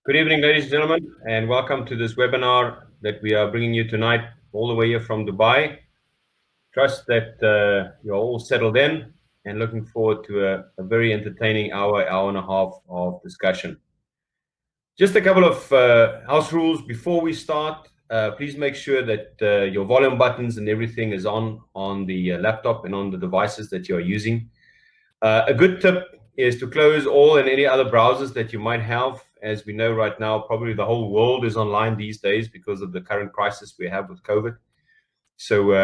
Good evening, ladies and gentlemen, and welcome to this webinar that we are bringing you tonight all the way here from Dubai. Trust that you're all settled in and looking forward to a very entertaining hour and a half of discussion. Just a couple of house rules before we start. Please make sure that your volume buttons and everything is on the laptop and on the devices that you're using. A good tip is to close all and any other browsers that you might have. As we know right now, probably the whole world is online these days because of the current crisis we have with COVID. So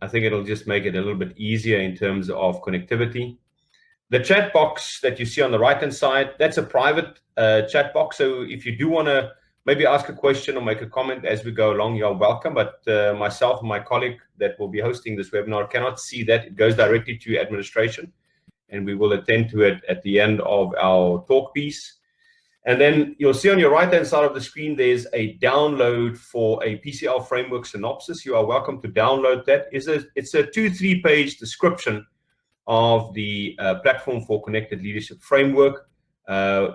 I think it'll just make it a little bit easier in terms of connectivity. The chat box that you see on the right-hand side, that's a private chat box. So if you do want to maybe ask a question or make a comment as we go along, you're welcome. But myself and my colleague that will be hosting this webinar cannot see that. It goes directly to administration, and we will attend to it at the end of our talk piece. And then you'll see on your right-hand side of the screen, there's a download for a PCL framework synopsis. You are welcome to download that. It's a 2-3 page description of the Platform for Connected Leadership framework.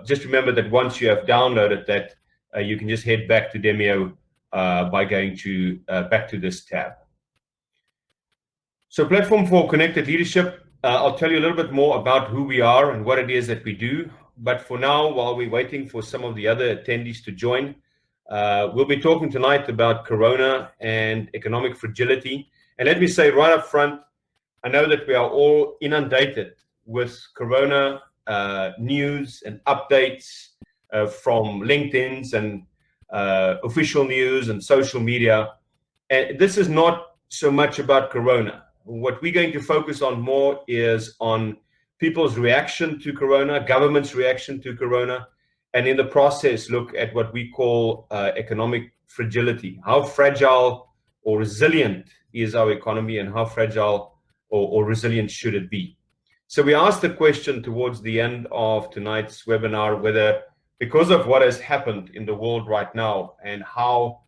Just remember that once you have downloaded that, you can just head back to Demio by going to back to this tab. So Platform for Connected Leadership, I'll tell you a little bit more about who we are and what it is that we do. But for now, while we're waiting for some of the other attendees to join, we'll be talking tonight about Corona and economic fragility. And let me say right up front, I know that we are all inundated with Corona news and updates from LinkedIn's and official news and social media. And this is not so much about Corona. What we're going to focus on more is on people's reaction to Corona, government's reaction to Corona, and in the process, look at what we call economic fragility. How fragile or resilient is our economy, and how fragile or resilient should it be? So we asked the question towards the end of tonight's webinar, whether because of what has happened in the world right now and how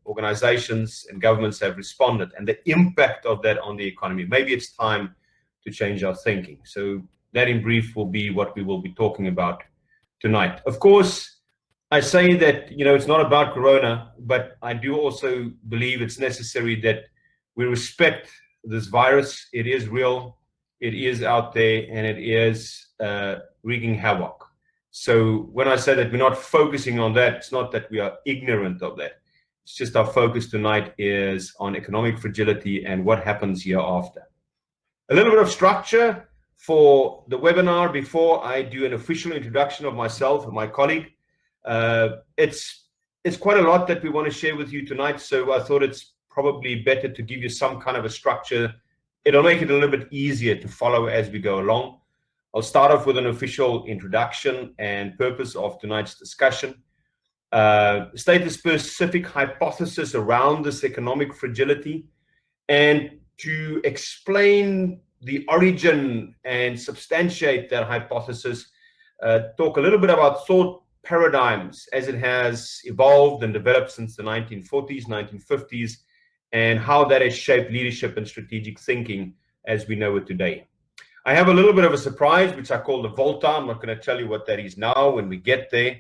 organizations and governments have responded and the impact of that on the economy, maybe it's time to change our thinking. So that in brief will be what we will be talking about tonight. Of course, I say that, it's not about Corona, but I do also believe it's necessary that we respect this virus. It is real, it is out there, and it is wreaking havoc. So when I say that we're not focusing on that, it's not that we are ignorant of that. It's just our focus tonight is on economic fragility and what happens hereafter. A little bit of structure for the webinar before I do an official introduction of myself and my colleague. It's quite a lot that we want to share with you tonight, so I thought it's probably better to give you some kind of a structure. It'll make it a little bit easier to follow as we go along. I'll start off with an official introduction and purpose of tonight's discussion. State the specific hypothesis around this economic fragility, and to explain the origin and substantiate that hypothesis, talk a little bit about thought paradigms as it has evolved and developed since the 1940s, 1950s, and how that has shaped leadership and strategic thinking as we know it today. I have a little bit of a surprise, which I call the Volta. I'm not going to tell you what that is now. When we get there,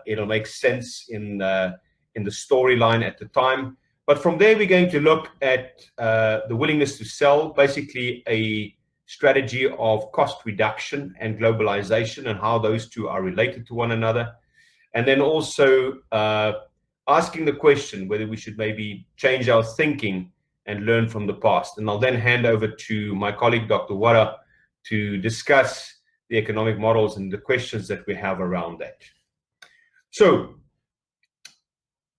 it'll make sense in the storyline at the time. But from there, we're going to look at the willingness to sell, basically a strategy of cost reduction and globalization and how those two are related to one another. And then also asking the question whether we should maybe change our thinking and learn from the past. And I'll then hand over to my colleague, Dr. Wara, to discuss the economic models and the questions that we have around that. So,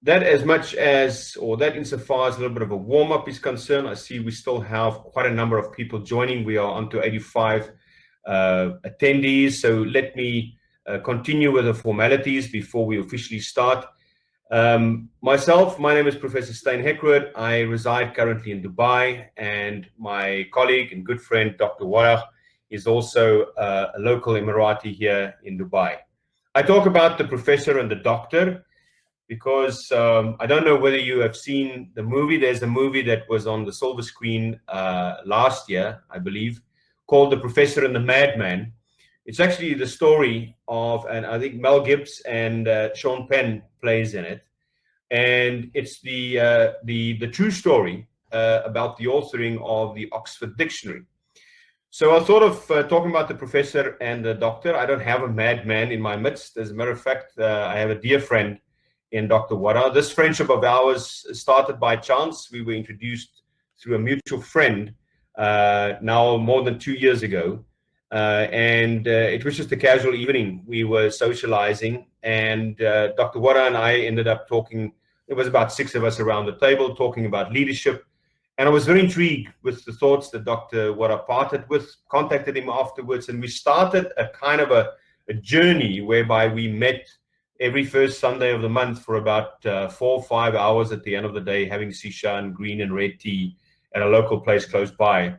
that as much as, or that insofar as a little bit of a warm-up is concerned, I see we still have quite a number of people joining. We are on to 85 attendees. So let me continue with the formalities before we officially start. Myself, my name is Professor Stein Hekwoord. I reside currently in Dubai, and my colleague and good friend, Dr. Wara, is also a local Emirati here in Dubai. I talk about the professor and the doctor because I don't know whether you have seen the movie. There's a movie that was on the silver screen last year, I believe, called The Professor and the Madman. It's actually the story of, and I think Mel Gibbs and Sean Penn plays in it, and it's the true story about the authoring of the Oxford Dictionary. So I thought of talking about the professor and the doctor. I don't have a madman in my midst. As a matter of fact, I have a dear friend in Dr. Wada. This friendship of ours started by chance. We were introduced through a mutual friend now more than 2 years ago. And it was just a casual evening. We were socializing, and Dr. Wada and I ended up talking. There was about 6 of us around the table talking about leadership. And I was very intrigued with the thoughts that Dr. Wada parted with, contacted him afterwards, and we started a kind of a journey whereby we met every first Sunday of the month for about 4 or 5 hours at the end of the day, having shisha and green and red tea at a local place close by.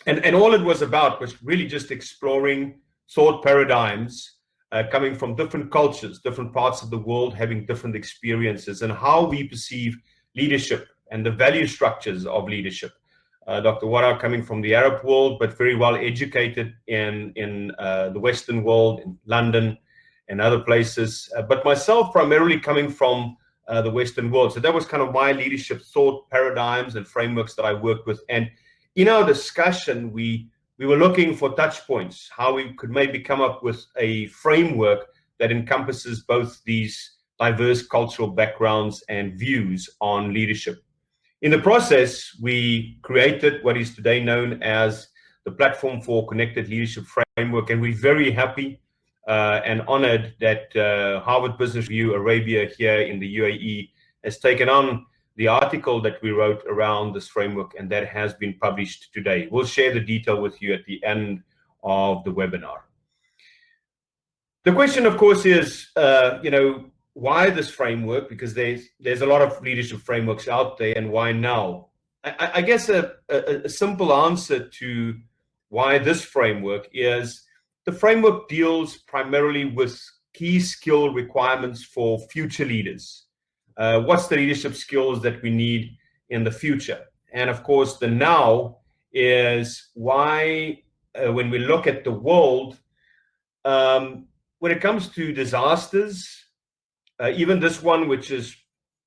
And all it was about was really just exploring thought paradigms coming from different cultures, different parts of the world, having different experiences, and how we perceive leadership and the value structures of leadership. Dr. Wada coming from the Arab world, but very well educated in the Western world, in London and other places, but myself primarily coming from the Western world. So that was kind of my leadership thought paradigms and frameworks that I worked with. And in our discussion, we were looking for touch points, how we could maybe come up with a framework that encompasses both these diverse cultural backgrounds and views on leadership. In the process, we created what is today known as the Platform for Connected Leadership Framework, and we're very happy and honored that Harvard Business Review Arabia here in the UAE has taken on the article that we wrote around this framework, and that has been published today. We'll share the detail with you at the end of the webinar. The question, of course, is, why this framework? Because there's a lot of leadership frameworks out there, and why now? I guess a simple answer to why this framework is the framework deals primarily with key skill requirements for future leaders. What's the leadership skills that we need in the future? And of course, the now is why when we look at the world, when it comes to disasters, even this one, which is,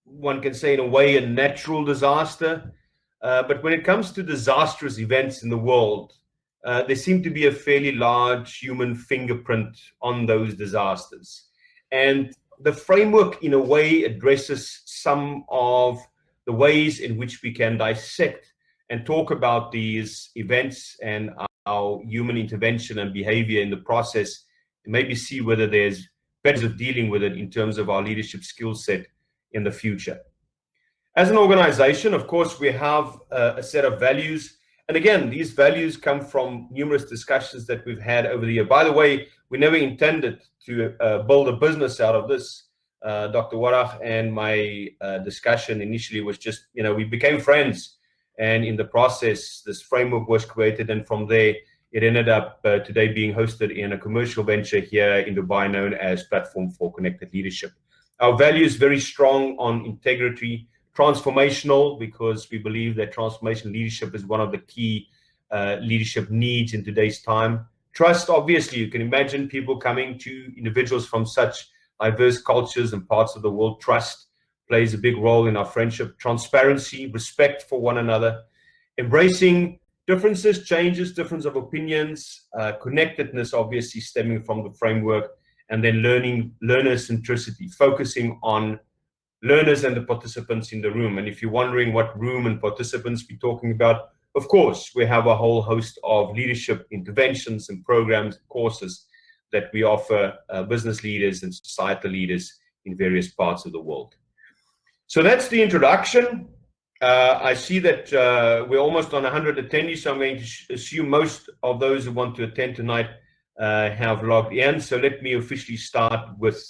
one can say in a way, a natural disaster. But when it comes to disastrous events in the world, there seems to be a fairly large human fingerprint on those disasters. And the framework, in a way, addresses some of the ways in which we can dissect and talk about these events and our human intervention and behavior in the process, and maybe see whether there's ways of dealing with it in terms of our leadership skill set in the future. As an organization, of course, we have a set of values. And again, these values come from numerous discussions that we've had over the year. By the way, we never intended to build a business out of this. Dr. Wada and my discussion initially was just, we became friends. And in the process, this framework was created. And from there, it ended up today being hosted in a commercial venture here in Dubai known as Platform for Connected Leadership. Our value is very strong on integrity, transformational, because we believe that transformational leadership is one of the key leadership needs in today's time. Trust, obviously, you can imagine people coming to individuals from such diverse cultures and parts of the world. Trust plays a big role in our friendship. Transparency, respect for one another, embracing differences, changes, difference of opinions, connectedness, obviously stemming from the framework, and then learner centricity, focusing on learners and the participants in the room. And if you're wondering what room and participants we're talking about, of course, we have a whole host of leadership interventions and programs, courses that we offer business leaders and societal leaders in various parts of the world. So that's the introduction. I see that we're almost on 100 attendees, so I'm going to assume most of those who want to attend tonight have logged in. So let me officially start with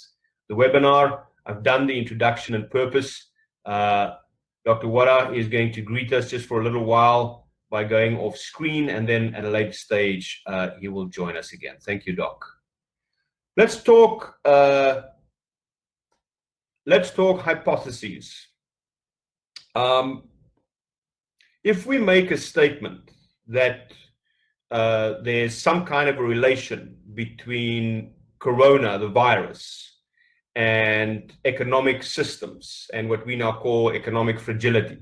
the webinar. I've done the introduction and purpose. Dr. Wada is going to greet us just for a little while by going off screen, and then at a later stage, he will join us again. Thank you, Doc. Let's talk hypotheses. If we make a statement that there's some kind of a relation between corona, the virus, and economic systems, and what we now call economic fragility,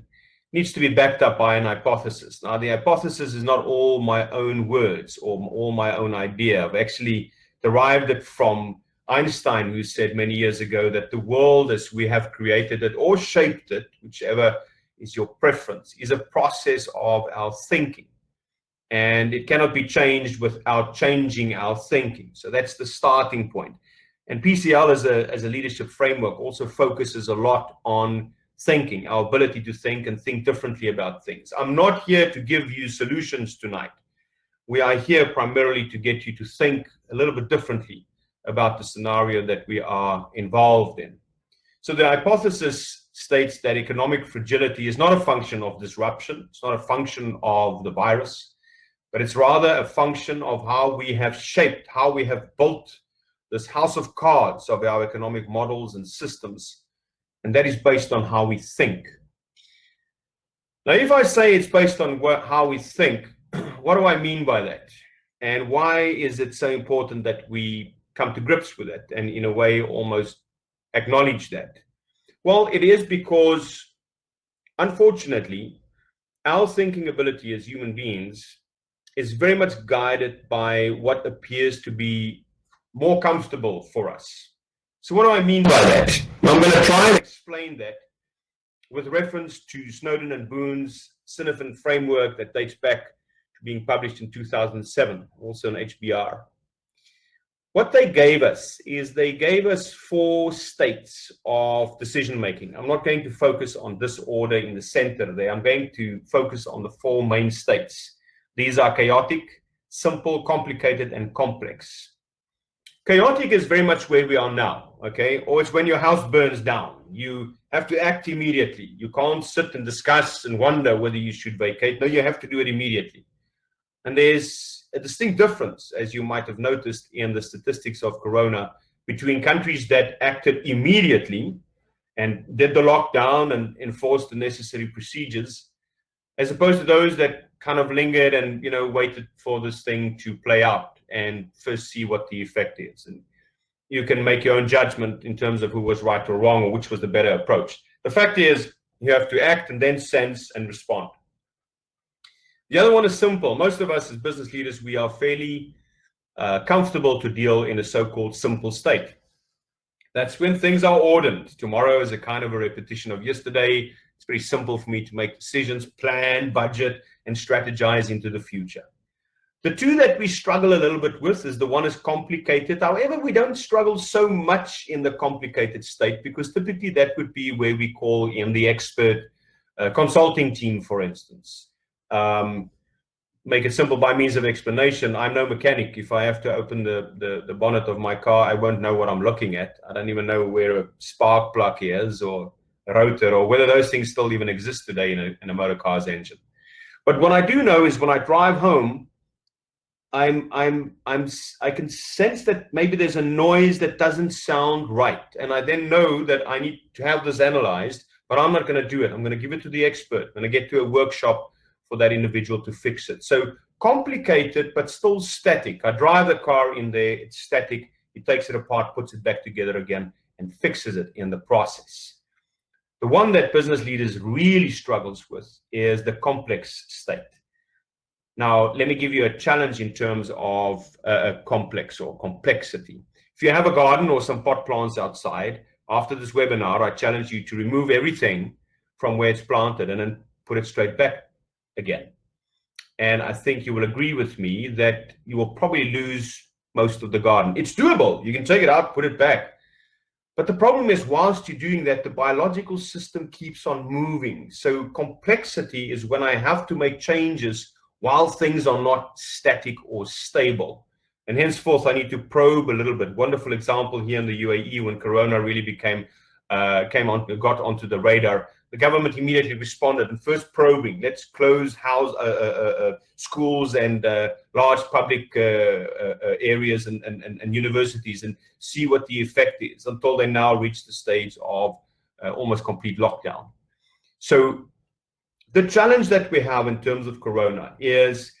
needs to be backed up by an hypothesis. Now, the hypothesis is not all my own words or all my own idea. I've actually derived it from Einstein, who said many years ago that the world as we have created it or shaped it, whichever is your preference, is a process of our thinking. And it cannot be changed without changing our thinking. So that's the starting point. And PCL as a leadership framework also focuses a lot on thinking, our ability to think and think differently about things. I'm not here to give you solutions tonight. We are here primarily to get you to think a little bit differently about the scenario that we are involved in. So the hypothesis states that economic fragility is not a function of disruption. It's not a function of the virus, but it's rather a function of how we have shaped, how we have built this house of cards of our economic models and systems. And that is based on how we think. Now, if I say it's based on how we think, what do I mean by that? And why is it so important that we come to grips with it and in a way almost acknowledge that? Well, it is because, unfortunately, our thinking ability as human beings is very much guided by what appears to be more comfortable for us. So what do I mean by that? I'm going to try and explain that with reference to Snowden and Boone's Sinafin framework that dates back to being published in 2007, also in HBR. What they gave us is they gave us 4 states of decision making. I'm not going to focus on this order in the center there. I'm going to focus on the 4 main states. These are chaotic, simple, complicated, and complex. Chaotic is very much where we are now, okay? Or it's when your house burns down. You have to act immediately. You can't sit and discuss and wonder whether you should vacate. No, you have to do it immediately. And there's a distinct difference, as you might have noticed in the statistics of Corona, between countries that acted immediately and did the lockdown and enforced the necessary procedures, as opposed to those that kind of lingered and, waited for this thing to play out and first see what the effect is. And you can make your own judgment in terms of who was right or wrong or which was the better approach. The fact is, you have to act and then sense and respond. The other one is simple. Most of us as business leaders, we are fairly comfortable to deal in a so-called simple state. That's when things are ordered. Tomorrow is a kind of a repetition of yesterday. It's very simple for me to make decisions, plan, budget, and strategize into the future. The 2 that we struggle a little bit with is the one is complicated. However, we don't struggle so much in the complicated state because typically that would be where we call in the expert consulting team, for instance. Make it simple by means of explanation. I'm no mechanic. If I have to open the bonnet of my car, I won't know what I'm looking at. I don't even know where a spark plug is or a rotor or whether those things still even exist today in a motor car's engine. But what I do know is when I drive home, I can sense that maybe there's a noise that doesn't sound right. And I then know that I need to have this analyzed, but I'm not going to do it. I'm going to give it to the expert. I'm going to get to a workshop for that individual to fix it. So complicated, but still static. I drive the car in there, it's static. He takes it apart, puts it back together again, and fixes it in the process. The one that business leaders really struggles with is the complex state. Now, let me give you a challenge in terms of complex or complexity. If you have a garden or some pot plants outside, after this webinar, I challenge you to remove everything from where it's planted and then put it straight back again. And I think you will agree with me that you will probably lose most of the garden. It's doable. You can take it out, put it back. But the problem is, whilst you're doing that, the biological system keeps on moving. So complexity is when I have to make changes while things are not static or stable. And henceforth, I need to probe a little bit. Wonderful example here in the UAE when Corona really got onto the radar. The government immediately responded and first probing. Let's close schools and large public areas and universities and see what the effect is until they now reach the stage of almost complete lockdown. So the challenge that we have in terms of Corona is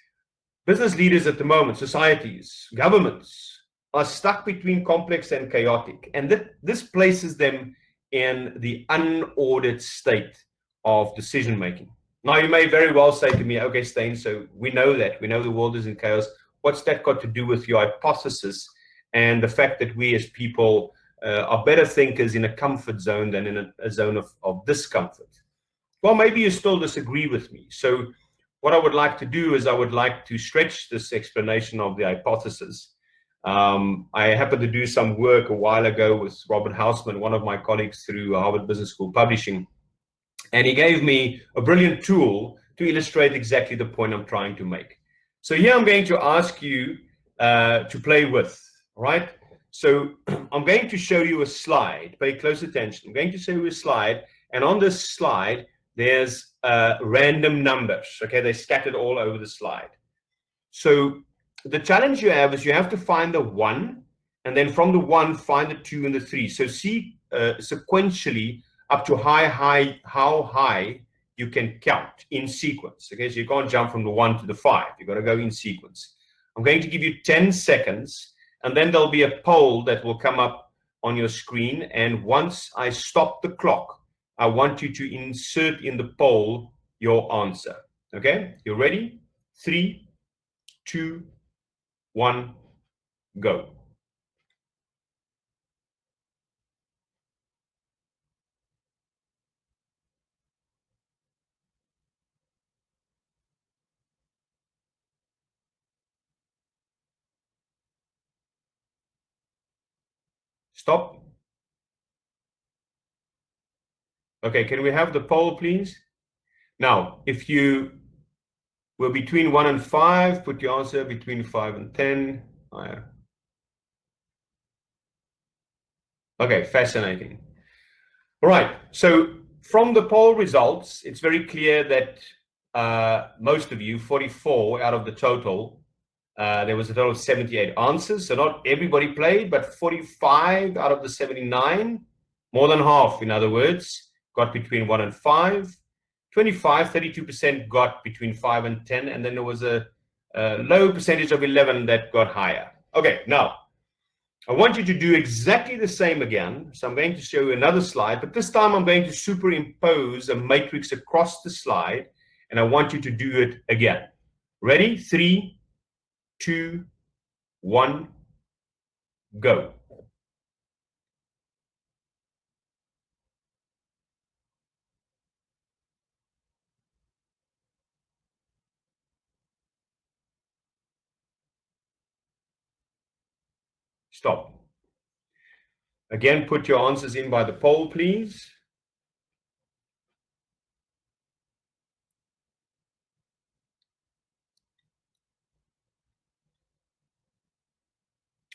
business leaders at the moment, societies, governments are stuck between complex and chaotic. And this places them in the unordered state of decision making. Now, you may very well say to me, okay, Steyn, so we know that. We know the world is in chaos. What's that got to do with your hypothesis and the fact that we as people are better thinkers in a comfort zone than in a zone of discomfort? Well, maybe you still disagree with me. So what I would like to do is I would like to stretch this explanation of the hypothesis. I happened to do some work a while ago with Robert Hausman, one of my colleagues through Harvard Business School Publishing, and he gave me a brilliant tool to illustrate exactly the point I'm trying to make. So here I'm going to ask you to play with, right? So I'm going to show you a slide. Pay close attention. I'm going to show you a slide, and on this slide, there's random numbers, okay? They're scattered all over the slide. So the challenge you have is you have to find the 1, and then from the 1, find the 2 and the 3. So see sequentially up to how high you can count in sequence, okay? So you can't jump from the 1 to the 5. You've got to go in sequence. I'm going to give you 10 seconds, and then there'll be a poll that will come up on your screen, and once I stop the clock, I want you to insert in the poll your answer. Okay, you ready? 3, 2, 1, go. Stop. Okay, can we have the poll, please? Now, if you were between 1 and 5, put your answer between 5 and 10. Okay, fascinating. All right, so from the poll results, it's very clear that most of you, 44 out of the total, there was a total of 78 answers. So not everybody played, but 45 out of the 79, more than half, in other words, got between 1 and 5. 32% got between 5 and 10. And then there was a low percentage of 11 that got higher. Okay, now, I want you to do exactly the same again. So I'm going to show you another slide, but this time I'm going to superimpose a matrix across the slide, and I want you to do it again. Ready? 3, 2, 1, go. Stop. Again, put your answers in by the poll, please.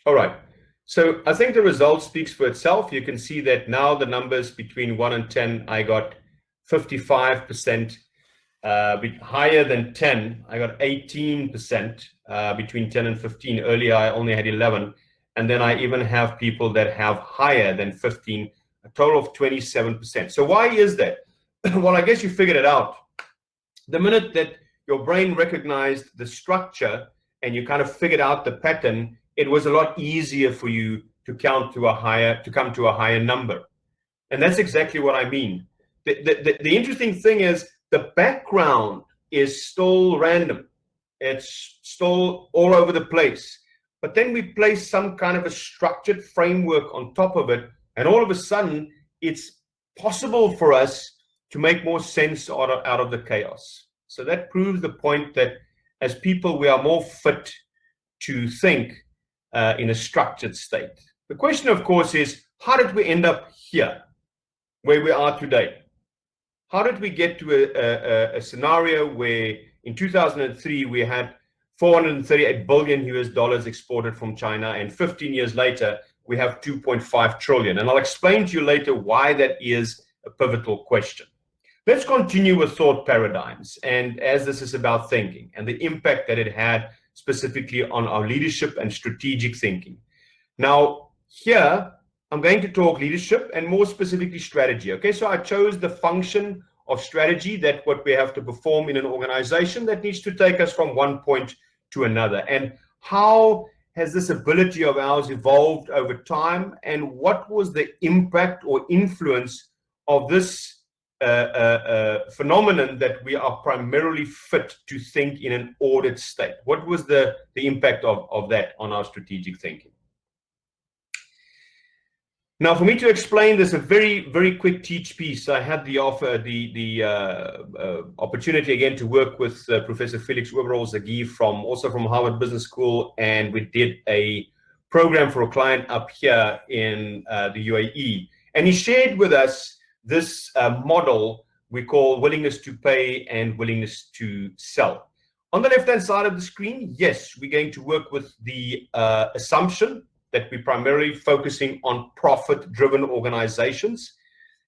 All right. So I think the result speaks for itself. You can see that now the numbers between 1 and 10, I got 55%. Higher than 10, I got 18%. Between 10 and 15, earlier I only had 11. And then I even have people that have higher than 15, a total of 27%. So why is that? Well, I guess you figured it out. The minute that your brain recognized the structure and you kind of figured out the pattern, it was a lot easier for you to come to a higher number. And that's exactly what I mean. The interesting thing is the background is still random. It's still all over the place. But then we place some kind of a structured framework on top of it, and all of a sudden, it's possible for us to make more sense out of the chaos. So that proves the point that as people, we are more fit to think in a structured state. The question, of course, is how did we end up here, where we are today? How did we get to a scenario where in 2003 we had 438 billion US dollars exported from China, and 15 years later we have 2.5 trillion? And I'll explain to you later why that is a pivotal question. Let's continue with thought paradigms, and as this is about thinking and the impact that it had specifically on our leadership and strategic thinking. Now, here I'm going to talk leadership and more specifically strategy. Okay, so I chose the function of strategy, that what we have to perform in an organization that needs to take us from one point to another, and how has this ability of ours evolved over time, and what was the impact or influence of this phenomenon that we are primarily fit to think in an ordered state? What was the impact of that on our strategic thinking? Now, for me to explain this, a very, very quick teach piece. I had the opportunity again to work with Professor Felix Oberholz-Zaghi also from Harvard Business School, and we did a program for a client up here in the UAE. And he shared with us this model we call willingness to pay and willingness to sell. On the left-hand side of the screen, yes, we're going to work with the assumption that we're primarily focusing on profit-driven organizations.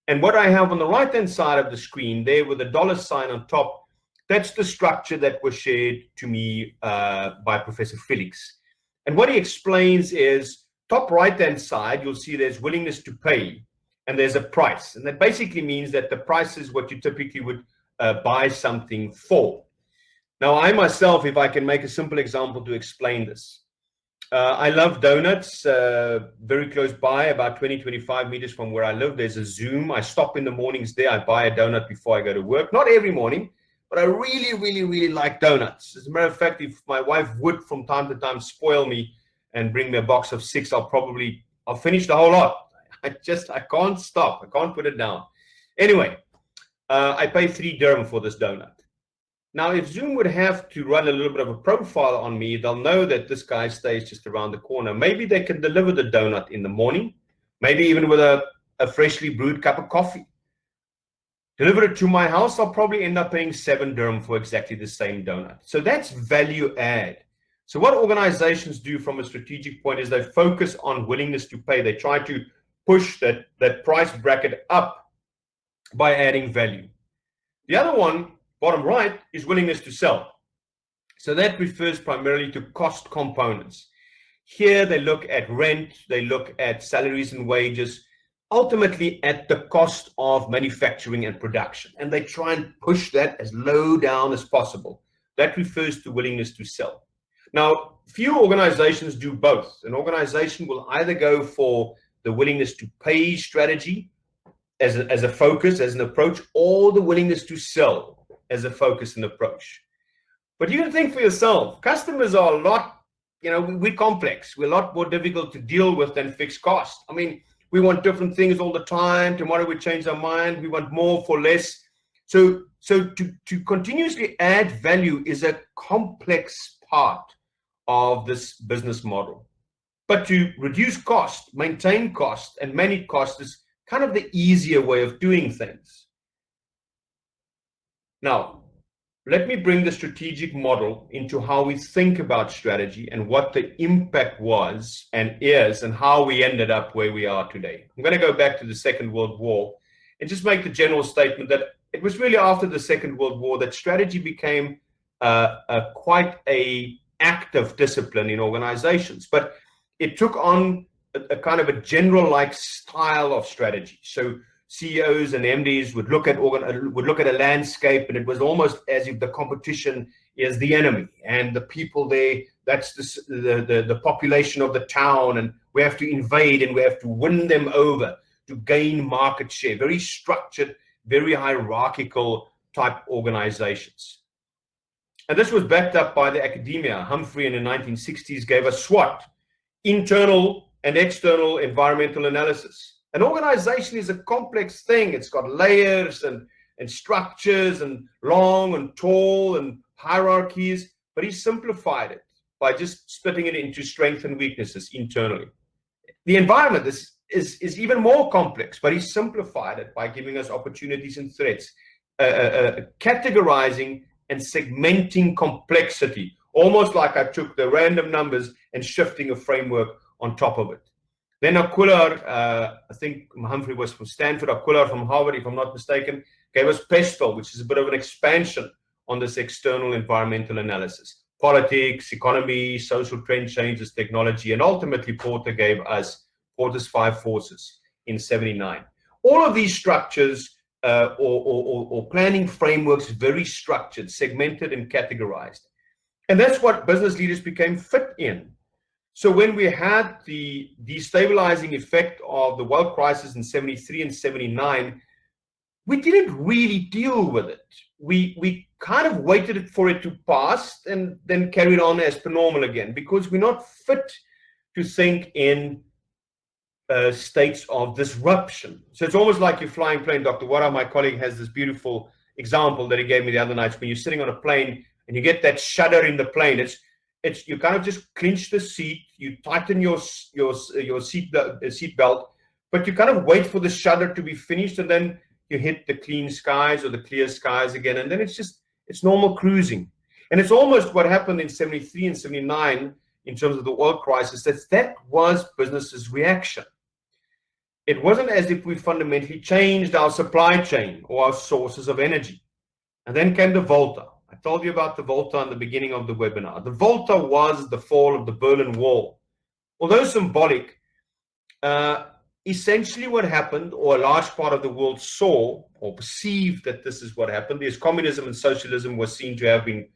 And what I have on the right-hand side of the screen there with a dollar sign on top, that's the structure that was shared to me by Professor Felix. And what he explains is, top right-hand side, you'll see there's willingness to pay, and there's a price. And that basically means that the price is what you typically would buy something for. Now, I myself, if I can make a simple example to explain this, I love donuts. Very close by, about 20-25 meters from where I live, there's a Zoom. I stop in the mornings there. I buy a donut before I go to work. Not every morning, but I really, really, really like donuts. As a matter of fact, if my wife would from time to time spoil me and bring me a box of 6, I'll finish the whole lot. I can't stop. I can't put it down. Anyway, I pay 3 dirham for this donut. Now, if Zoom would have to run a little bit of a profile on me, they'll know that this guy stays just around the corner. Maybe they can deliver the donut in the morning, maybe even with a freshly brewed cup of coffee. Deliver it to my house, I'll probably end up paying 7 dirham for exactly the same donut. So that's value add. So what organizations do from a strategic point is they focus on willingness to pay. They try to push that price bracket up by adding value. The other one, bottom right, is willingness to sell. So that refers primarily to cost components. Here they look at rent, they look at salaries and wages, ultimately at the cost of manufacturing and production. And they try and push that as low down as possible. That refers to willingness to sell. Now, few organizations do both. An organization will either go for the willingness to pay strategy as a focus, as an approach, or the willingness to sell as a focus and approach. But you can think for yourself, customers are a lot, we're complex. We're a lot more difficult to deal with than fixed cost. I mean, we want different things all the time. Tomorrow we change our mind. We want more for less. So to continuously add value is a complex part of this business model. But to reduce cost, maintain cost, and manage cost is kind of the easier way of doing things. Now, let me bring the strategic model into how we think about strategy and what the impact was and is and how we ended up where we are today. I'm going to go back to the Second World War and just make the general statement that it was really after the Second World War that strategy became quite an active discipline in organizations. But it took on a kind of a general-like style of strategy. So CEOs and MDs would look at a landscape, and it was almost as if the competition is the enemy, and the people there, that's the population of the town, and we have to invade and we have to win them over to gain market share. Very structured, very hierarchical type organizations. And this was backed up by the academia. Humphrey in the 1960s gave us SWOT, internal and external environmental analysis. An organization is a complex thing. It's got layers and structures and long and tall and hierarchies, but he simplified it by just splitting it into strengths and weaknesses internally. The environment is even more complex, but he simplified it by giving us opportunities and threats, categorizing and segmenting complexity, almost like I took the random numbers and shifting a framework on top of it. Then Aquila, I think Humphrey was from Stanford, Aquila from Harvard, if I'm not mistaken, gave us PESTEL, which is a bit of an expansion on this external environmental analysis. Politics, economy, social trend changes, technology, and ultimately Porter gave us Porter's 5 forces in '79. All of these structures or planning frameworks, very structured, segmented, and categorized. And that's what business leaders became fit in. So when we had the destabilizing effect of the world crisis in 73 and 79, we didn't really deal with it. We kind of waited for it to pass and then carried on as per normal again, because we're not fit to think in states of disruption. So it's almost like you're flying plane. Dr. Wara, my colleague, has this beautiful example that he gave me the other night. When you're sitting on a plane and you get that shudder in the plane, it's you kind of just clinch the seat, you tighten your seat belt, but you kind of wait for the shudder to be finished, and then you hit the clean skies or the clear skies again, and then it's normal cruising. And it's almost what happened in 73 and 79 in terms of the oil crisis. That was business's reaction. It wasn't as if we fundamentally changed our supply chain or our sources of energy. And then came the Volta. I told you about the Volta in the beginning of the webinar. The Volta was the fall of the Berlin Wall. Although symbolic, essentially what happened, or a large part of the world saw or perceived that this is what happened, is communism and socialism was seen to have been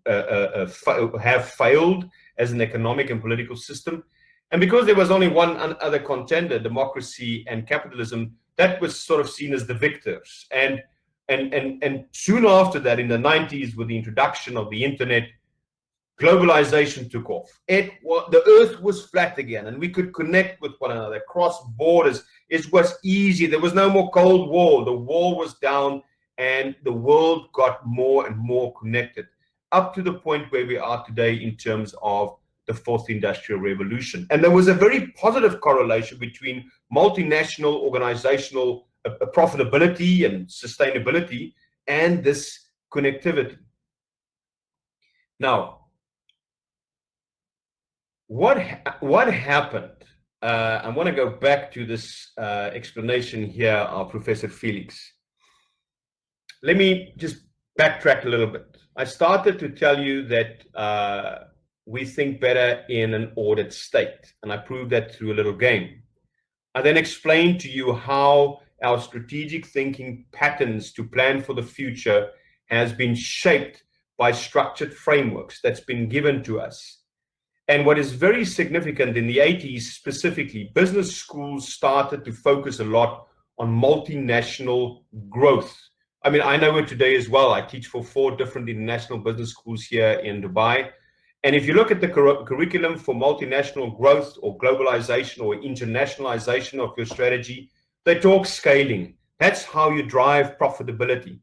have failed as an economic and political system. And because there was only one other contender, democracy and capitalism, that was sort of seen as the victors. And soon after that, in the 90s, with the introduction of the internet, globalization took off. The earth was flat again, and we could connect with one another, cross borders. It was easy. There was no more Cold War. The wall was down, and the world got more and more connected, up to the point where we are today in terms of the fourth industrial revolution. And there was a very positive correlation between multinational organizational profitability and sustainability and this connectivity. Now, what happened? I want to go back to this explanation here of Professor Felix. Let me just backtrack a little bit. I started to tell you that we think better in an ordered state, and I proved that through a little game. I then explained to you how our strategic thinking patterns to plan for the future has been shaped by structured frameworks that's been given to us. And what is very significant, in the 80s specifically, business schools started to focus a lot on multinational growth. I mean, I know it today as well. I teach for 4 different international business schools here in Dubai. And if you look at the curriculum for multinational growth or globalization or internationalization of your strategy, they talk scaling. That's how you drive profitability.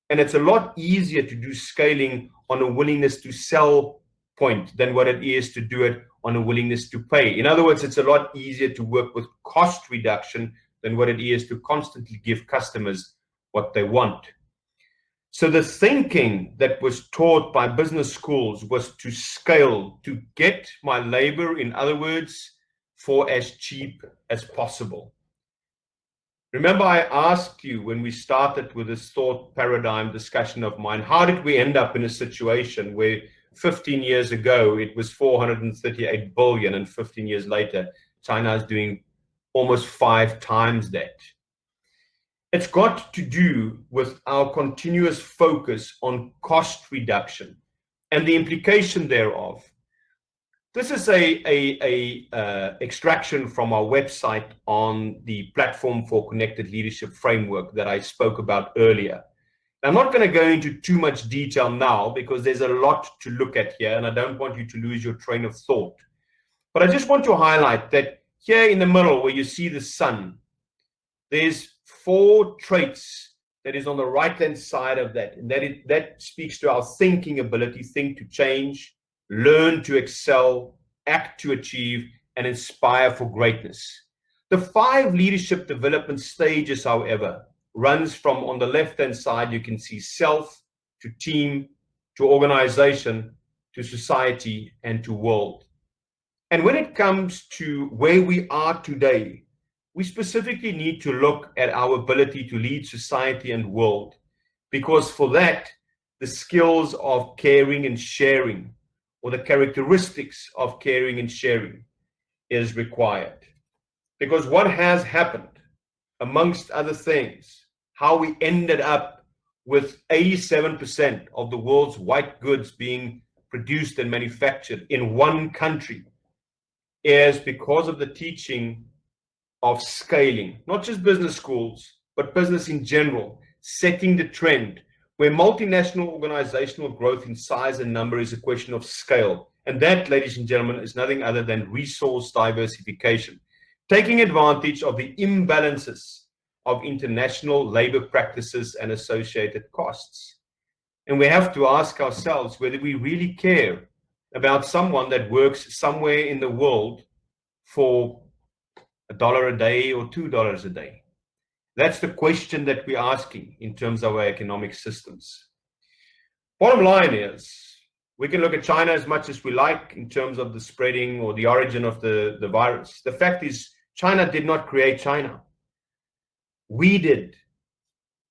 And it's a lot easier to do scaling on a willingness to sell point than what it is to do it on a willingness to pay. In other words, it's a lot easier to work with cost reduction than what it is to constantly give customers what they want. So the thinking that was taught by business schools was to scale, to get my labor, in other words, for as cheap as possible. Remember, I asked you when we started with this thought paradigm discussion of mine, how did we end up in a situation where 15 years ago it was 438 billion, and 15 years later China is doing almost 5 times that? It's got to do with our continuous focus on cost reduction and the implication thereof. This is a extraction from our website on the Platform for Connected Leadership framework that I spoke about earlier. I'm not going to go into too much detail now because there's a lot to look at here, and I don't want you to lose your train of thought. But I just want to highlight that here in the middle where you see the sun, there's 4 traits that is on the right-hand side of that, and that speaks to our thinking ability: think to change, learn to excel, act to achieve, and inspire for greatness. The 5 leadership development stages, however, runs from, on the left-hand side, you can see self, to team, to organization, to society, and to world. And when it comes to where we are today, we specifically need to look at our ability to lead society and world, because for that, the skills of caring and sharing, or the characteristics of caring and sharing, is required. Because what has happened, amongst other things, how we ended up with 87% of the world's white goods being produced and manufactured in one country, is because of the teaching of scaling, not just business schools, but business in general, setting the trend, where multinational organizational growth in size and number is a question of scale. And that, ladies and gentlemen, is nothing other than resource diversification, taking advantage of the imbalances of international labor practices and associated costs. And we have to ask ourselves whether we really care about someone that works somewhere in the world for $1 a day or $2 a day. That's the question that we're asking in terms of our economic systems. Bottom line is, we can look at China as much as we like in terms of the spreading or the origin of the virus. The fact is, China did not create China. We did.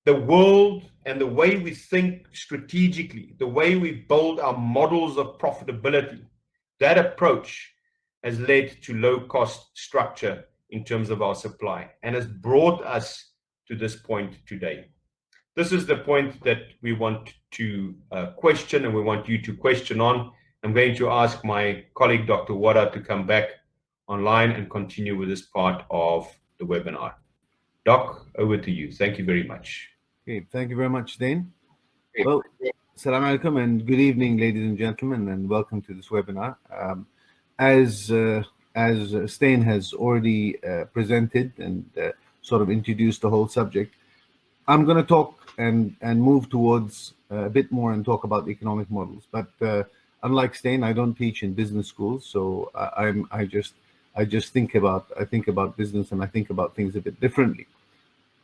The world and the way we think strategically, the way we build our models of profitability, that approach has led to low-cost structure in terms of our supply and has brought us to this point today. This is the point that we want to question, and we want you to question on. I'm going to ask my colleague, Dr. Wada, to come back online and continue with this part of the webinar. Doc, over to you. Thank you very much. Okay, thank you very much, Dane. Well, Assalamu alaikum and good evening, ladies and gentlemen, and welcome to this webinar. As Stain has already presented and sort of introduced the whole subject, I'm going to talk and move towards a bit more and talk about the economic models. But unlike Stain, I don't teach in business schools, so I just think about business, and I think about things a bit differently.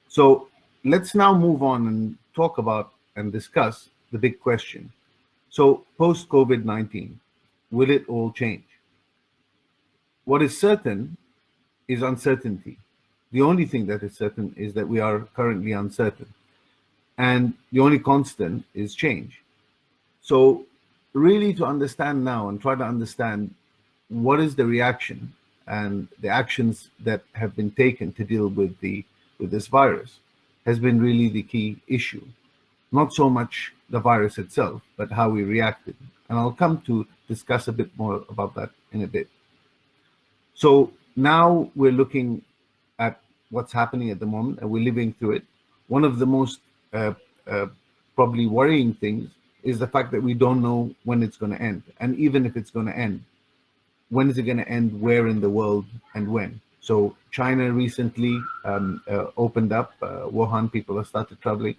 So let's now move on and talk about and discuss the big question. So post-COVID-19, will it all change? What is certain is uncertainty. The only thing that is certain is that we are currently uncertain. And the only constant is change. So really to understand now and try to understand what is the reaction and the actions that have been taken to deal with this virus has been really the key issue. Not so much the virus itself, but how we reacted. And I'll come to discuss a bit more about that in a bit. So now we're looking at what's happening at the moment, and we're living through it. One of the most probably worrying things is the fact that we don't know when it's going to end. And even if it's going to end, when is it going to end, where in the world, and when? So China recently opened up. Wuhan, people have started traveling.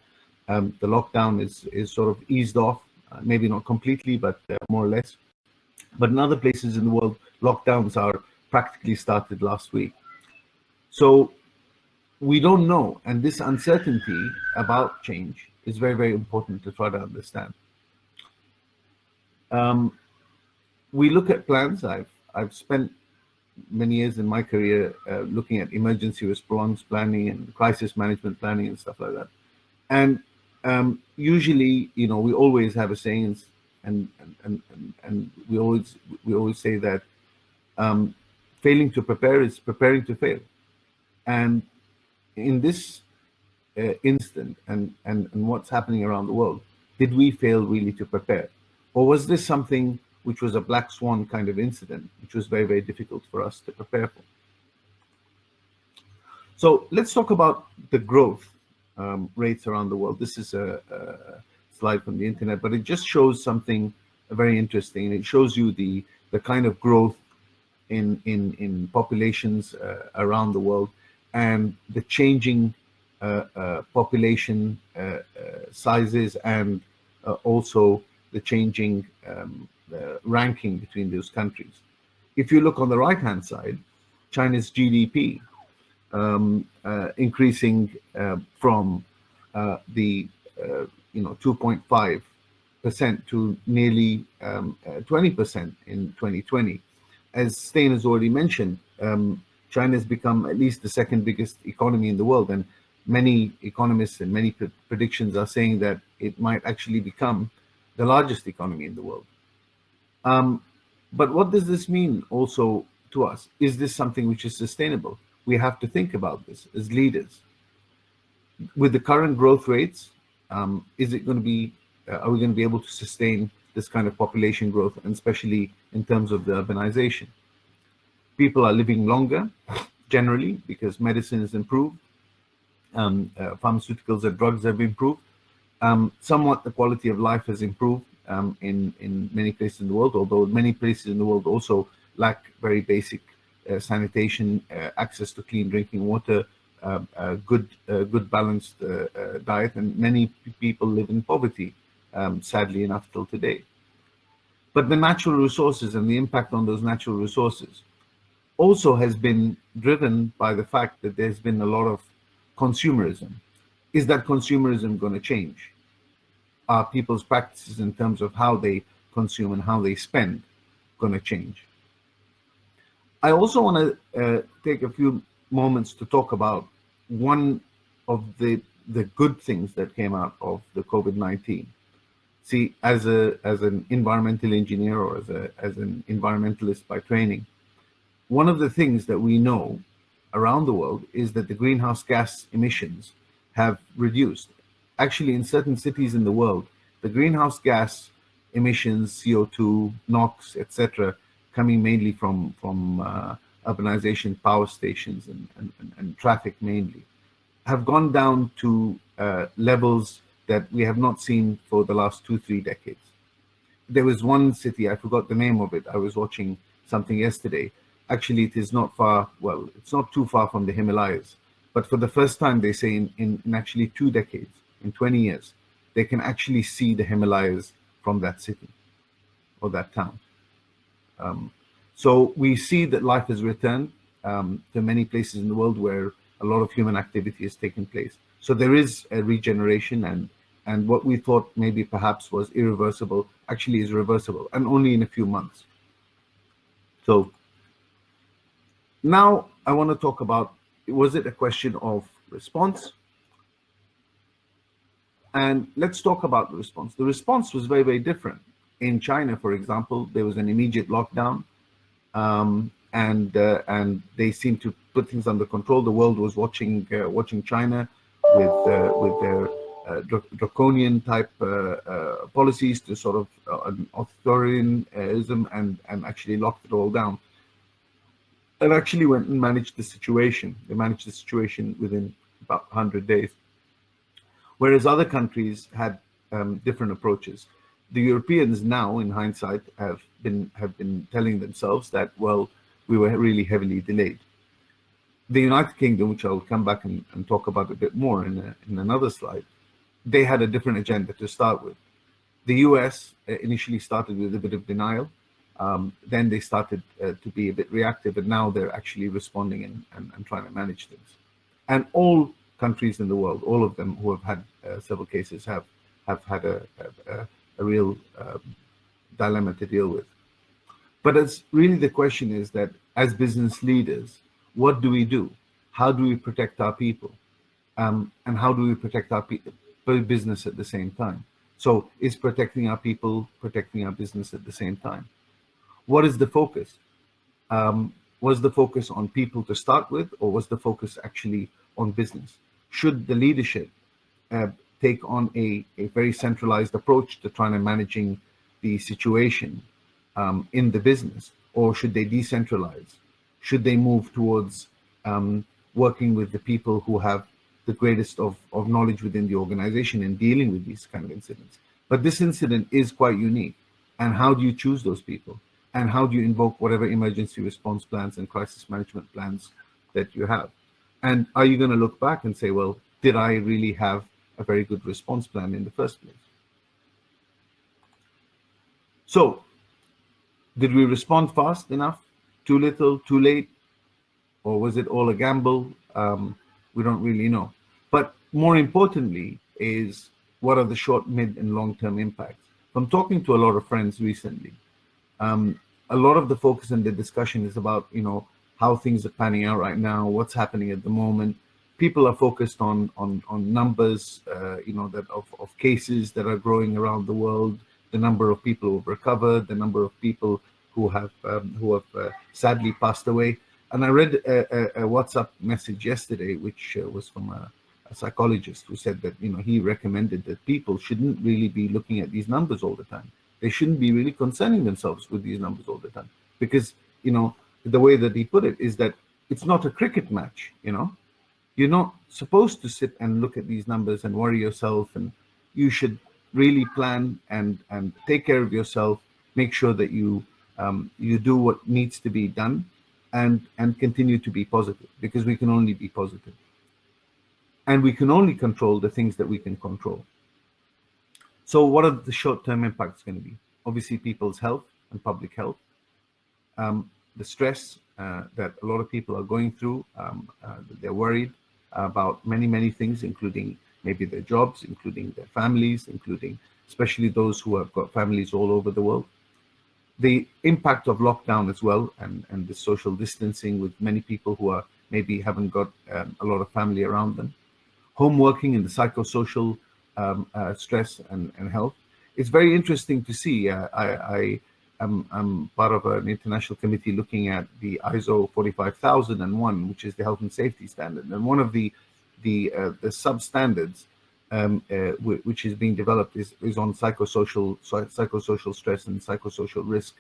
The lockdown is sort of eased off, maybe not completely, but more or less. But in other places in the world, lockdowns are practically started last week. So we don't know, and this uncertainty about change is very, very important to try to understand. We look at plans. I've spent many years in my career looking at emergency response planning and crisis management planning and stuff like that. And usually, we always have a saying, and we always say that failing to prepare is preparing to fail. And in this instant and what's happening around the world, did we fail really to prepare? Or was this something which was a black swan kind of incident, which was very, very difficult for us to prepare for? So let's talk about the growth rates around the world. This is a slide from the internet, but it just shows something very interesting. It shows you the kind of growth in populations around the world, and the changing population sizes, and also the changing ranking between those countries. If you look on the right-hand side, China's GDP increasing from the 2.5% to nearly 20% in 2020. As Stain has already mentioned, China has become at least the second biggest economy in the world, and many economists and many predictions are saying that it might actually become the largest economy in the world. But what does this mean also to us? Is this something which is sustainable? We have to think about this as leaders. With the current growth rates, is it going to be? Are we going to be able to sustain this kind of population growth, and especially in terms of the urbanization? People are living longer, generally, because medicine has improved. Pharmaceuticals and drugs have improved. Somewhat the quality of life has improved in many places in the world, although many places in the world also lack very basic sanitation, access to clean drinking water, good balanced diet, and many people live in poverty, sadly enough, till today. But the natural resources and the impact on those natural resources also has been driven by the fact that there's been a lot of consumerism. Is that consumerism going to change? Are people's practices in terms of how they consume and how they spend going to change? I also want to take a few moments to talk about one of the good things that came out of the COVID-19. See, as an environmental engineer or as an environmentalist by training, one of the things that we know around the world is that the greenhouse gas emissions have reduced. Actually, in certain cities in the world, the greenhouse gas emissions, CO2, NOx, etc., coming mainly from urbanization, power stations, and traffic mainly, have gone down to levels that we have not seen for the last 2-3 decades. There was one city, I forgot the name of it. I was watching something yesterday. Actually, it is not far, well, it's not too far from the Himalayas. But for the first time, they say in actually 2 decades, in 20 years, they can actually see the Himalayas from that city or that town. So we see that life has returned to many places in the world where a lot of human activity has taken place. So there is a regeneration, and what we thought maybe perhaps was irreversible actually is reversible, and only in a few months. So now I want to talk about, was it a question of response? And let's talk about the response. The response was very, very different. In China, for example, there was an immediate lockdown, and they seemed to put things under control. The world was watching China with their draconian type policies to sort of authoritarianism and actually locked it all down. And actually went and managed the situation. They managed the situation within about 100 days. Whereas other countries had different approaches. The Europeans now, in hindsight, have been telling themselves that, well, we were really heavily delayed. The United Kingdom, which I'll come back and talk about a bit more in another slide, they had a different agenda to start with. The US initially started with a bit of denial. Then they started to be a bit reactive, and now they're actually responding and trying to manage things. And all countries in the world, all of them who have had several cases, have had a real dilemma to deal with. But it's really, the question is that as business leaders, what do we do? How do we protect our people? And how do we protect our business at the same time? So is protecting our people protecting our business at the same time? What is the focus? Was the focus on people to start with, or was the focus actually on business? Should the leadership take on a very centralized approach to trying to managing the situation in the business, or should they decentralize? Should they move towards working with the people who have the greatest of knowledge within the organization in dealing with these kind of incidents? But this incident is quite unique. And how do you choose those people? And how do you invoke whatever emergency response plans and crisis management plans that you have? And are you going to look back and say, well, did I really have a very good response plan in the first place? So, did we respond fast enough? Too little, too late? Or was it all a gamble? We don't really know. But more importantly is, what are the short, mid, and long-term impacts? From talking to a lot of friends recently, a lot of the focus and the discussion is about, how things are panning out right now, what's happening at the moment. People are focused on numbers, that of cases that are growing around the world, the number of people who have recovered, the number of people who have sadly passed away. And I read a WhatsApp message yesterday, which was from a psychologist who said that, he recommended that people shouldn't really be looking at these numbers all the time. They shouldn't be really concerning themselves with these numbers all the time, because, the way that he put it is that it's not a cricket match, you know. You're not supposed to sit and look at these numbers and worry yourself, and you should really plan and take care of yourself, make sure that you do what needs to be done, and continue to be positive, because we can only be positive, and we can only control the things that we can control. So what are the short-term impacts going to be? Obviously, people's health and public health, the stress that a lot of people are going through. They're worried about many things, including maybe their jobs, including their families, including especially those who have got families all over the world. The impact of lockdown as well, and the social distancing with many people who are maybe haven't got a lot of family around them. Home working and the psychosocial stress and health. It's very interesting to see. I'm part of an international committee looking at the ISO 45001, which is the health and safety standard, and one of the sub standards which is being developed is on psychosocial stress and psychosocial risk.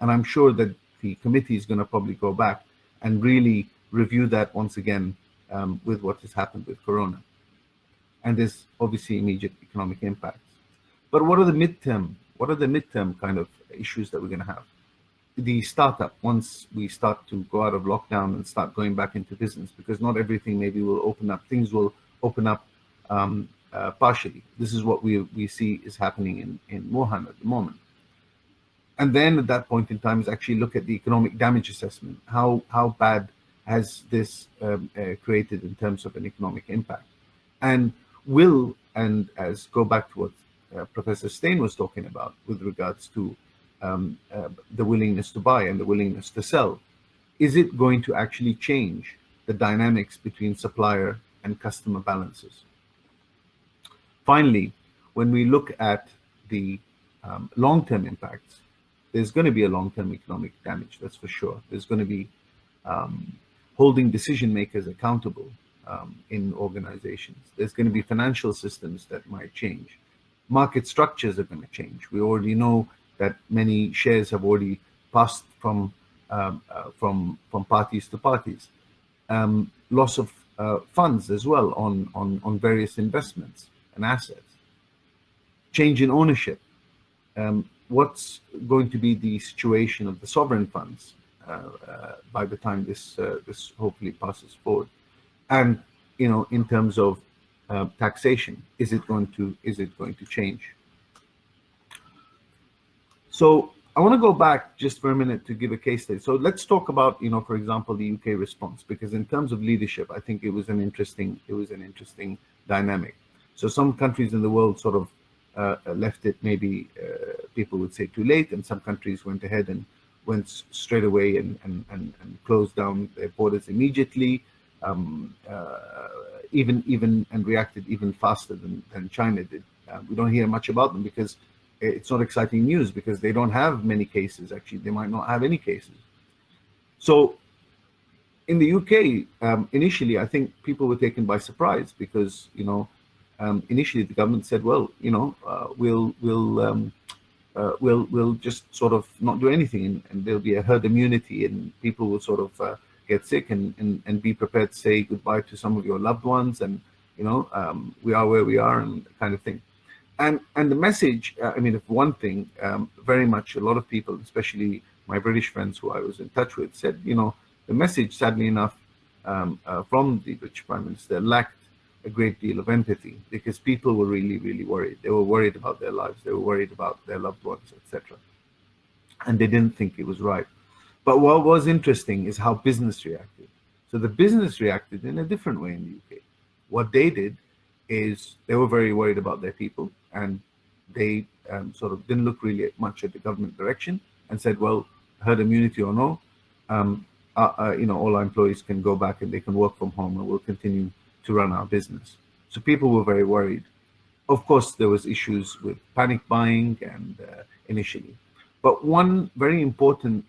And I'm sure that the committee is going to probably go back and really review that once again with what has happened with Corona. And there's obviously immediate economic impacts. But what are the midterm kind of issues that we're going to have? The startup, once we start to go out of lockdown and start going back into business, because not everything maybe will open up. Things will open up partially. This is what we see is happening in Wuhan at the moment. And then at that point in time is actually look at the economic damage assessment. How bad has this created in terms of an economic impact? And as go back to what Professor Stein was talking about with regards to the willingness to buy and the willingness to sell, is it going to actually change the dynamics between supplier and customer balances? Finally, when we look at the long-term impacts, there's going to be a long-term economic damage, that's for sure. There's going to be holding decision makers accountable in organizations. There's going to be financial systems that might change. Market structures are going to change. We already know that many shares have already passed from parties to parties. Loss of funds as well on various investments and assets. Change in ownership. What's going to be the situation of the sovereign funds by the time this hopefully passes forward? And in terms of taxation, is it going to change? So I want to go back just for a minute to give a case study. So let's talk about, for example, the UK response, because in terms of leadership, I think it was an interesting dynamic. So some countries in the world sort of left it, maybe people would say too late, and some countries went ahead and went straight away and closed down their borders immediately, even and reacted even faster than China did. We don't hear much about them because it's not exciting news, because they don't have many cases. Actually, they might not have any cases. So in the UK, initially, I think people were taken by surprise because, initially the government said, well, we'll just sort of not do anything, and there'll be a herd immunity, and people will sort of get sick and be prepared to say goodbye to some of your loved ones, and we are where we are, and kind of thing. And the message, if one thing, very much a lot of people, especially my British friends who I was in touch with, said, the message, sadly enough, from the British Prime Minister lacked a great deal of empathy, because people were really, really worried. They were worried about their lives. They were worried about their loved ones, etc. And they didn't think it was right. But what was interesting is how business reacted. So the business reacted in a different way in the UK. What they did is they were very worried about their people, and they sort of didn't look really much at the government direction and said, well, herd immunity or no, all our employees can go back and they can work from home, and we'll continue to run our business. So people were very worried. Of course, there was issues with panic buying and initially, but one very important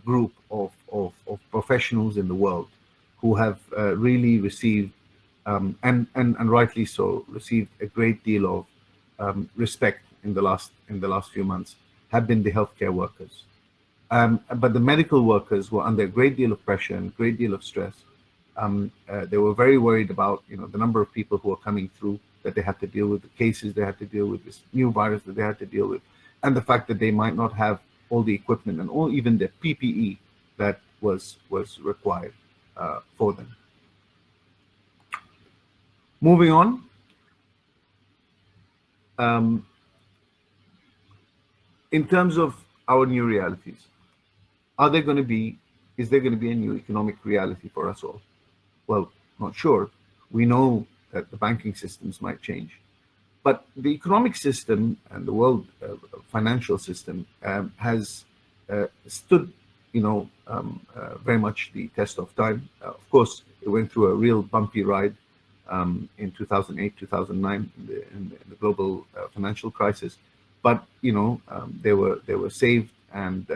group of professionals in the world who have really received and rightly so, received a great deal of respect in the last few months, have been the healthcare workers. But the medical workers were under a great deal of pressure and a great deal of stress. They were very worried about, the number of people who were coming through, that they had to deal with, the cases they had to deal with, this new virus that they had to deal with, and the fact that they might not have all the equipment and all even the PPE that was required for them. Moving on. In terms of our new realities, is there going to be a new economic reality for us all? Well, not sure. We know that the banking systems might change, but the economic system and the world financial system has stood, very much the test of time. Of course, it went through a real bumpy ride in 2008, 2009, in the global financial crisis. But they were saved, and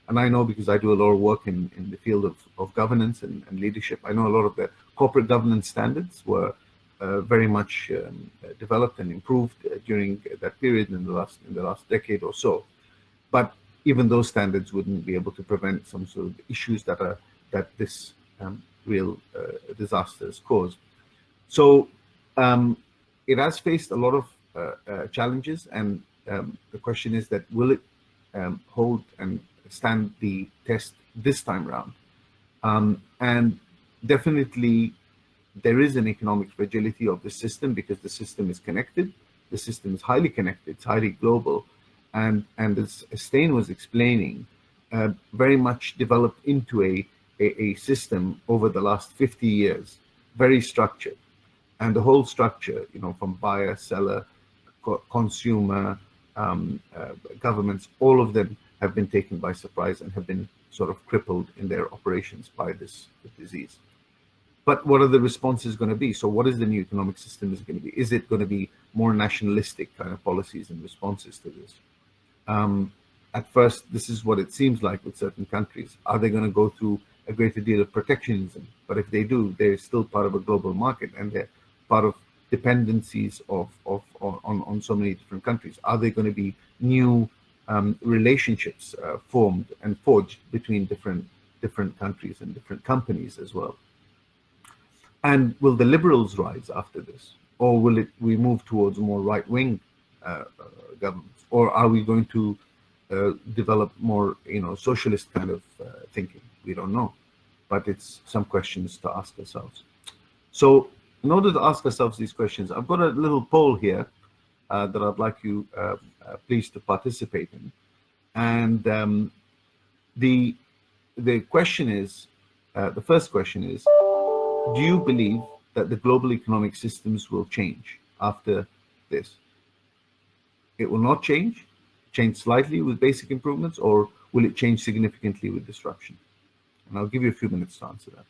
I know, because I do a lot of work in the field of governance and leadership. I know a lot of the corporate governance standards were very much developed and improved during that period in the last decade or so. But even those standards wouldn't be able to prevent some sort of issues that this real disaster has caused. So it has faced a lot of challenges, and the question is that will it hold and stand the test this time round? And definitely there is an economic fragility of the system, because the system is connected. The system is highly connected, it's highly global, and as Stein was explaining, very much developed into a system over the last 50 years, very structured. And the whole structure, from buyer, seller, consumer, governments, all of them have been taken by surprise and have been sort of crippled in their operations by this disease. But what are the responses going to be? So what is the new economic system is going to be? Is it going to be more nationalistic kind of policies and responses to this? At first, this is what it seems like with certain countries. Are they going to go through a greater deal of protectionism? But if they do, they're still part of a global market, and they're part of dependencies on so many different countries. Are there going to be new relationships formed and forged between different countries and different companies as well? And will the liberals rise after this, or will we move towards more right-wing governments, or are we going to develop more socialist kind of thinking? We don't know, but it's some questions to ask ourselves. So in order to ask ourselves these questions, I've got a little poll here that I'd like you please to participate in. And the question is, the first question is, do you believe that the global economic systems will change after this? It will not change slightly with basic improvements, or will it change significantly with disruption? And I'll give you a few minutes to answer that.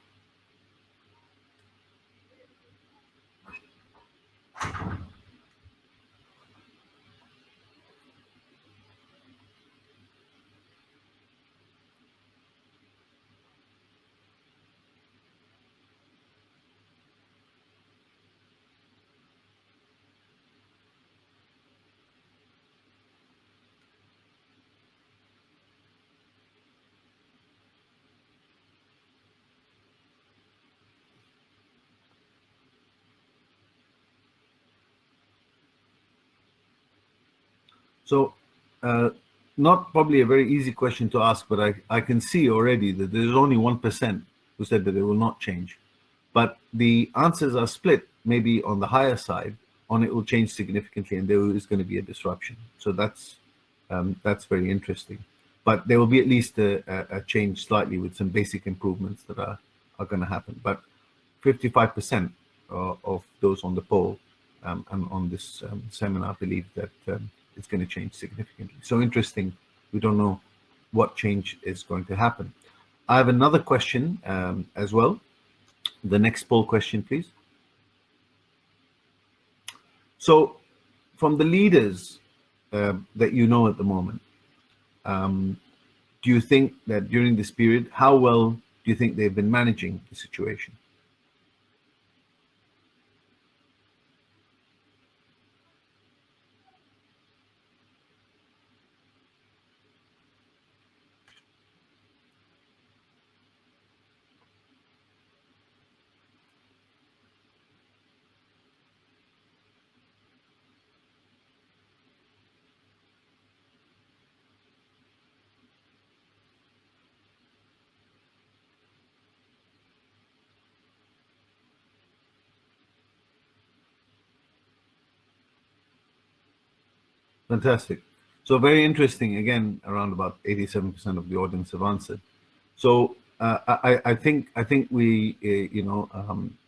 So, not probably a very easy question to ask, but I can see already that there's only 1% who said that it will not change. But the answers are split, maybe on the higher side, on it will change significantly and there is going to be a disruption. So that's very interesting. But there will be at least a change slightly with some basic improvements that are going to happen. But 55% of those on the poll and on this seminar believe that it's going to change significantly. So interesting. We don't know what change is going to happen. I have another question as well. The next poll question, please. So from the leaders that you know at the moment, do you think that during this period, how well do you think they've been managing the situation? Fantastic. So very interesting. Again, around about 87% of the audience have answered. So I think we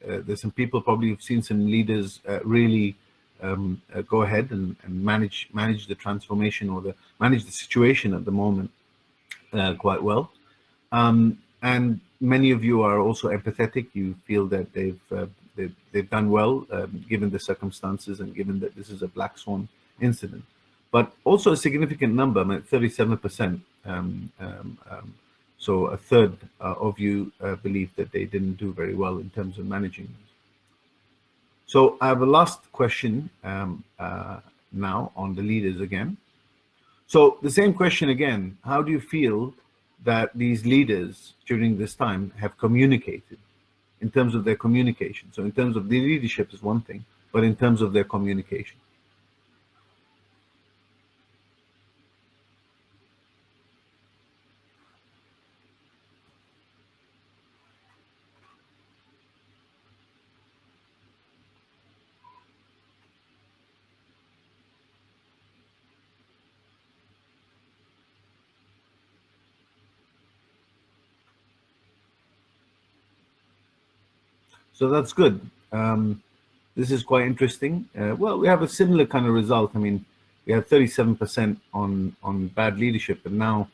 there's some people probably have seen some leaders really go ahead and manage the transformation or manage the situation at the moment quite well. And many of you are also empathetic. You feel that they've done well given the circumstances and given that this is a black swan incident. But also a significant number, I mean, 37%. So a third of you believe that they didn't do very well in terms of managing this. So I have a last question now on the leaders again. So the same question again, how do you feel that these leaders during this time have communicated in terms of their communication? So in terms of the leadership is one thing, but in terms of their communication. So that's good. This is quite interesting. Well, we have a similar kind of result. I mean, we have 37% on bad leadership, and now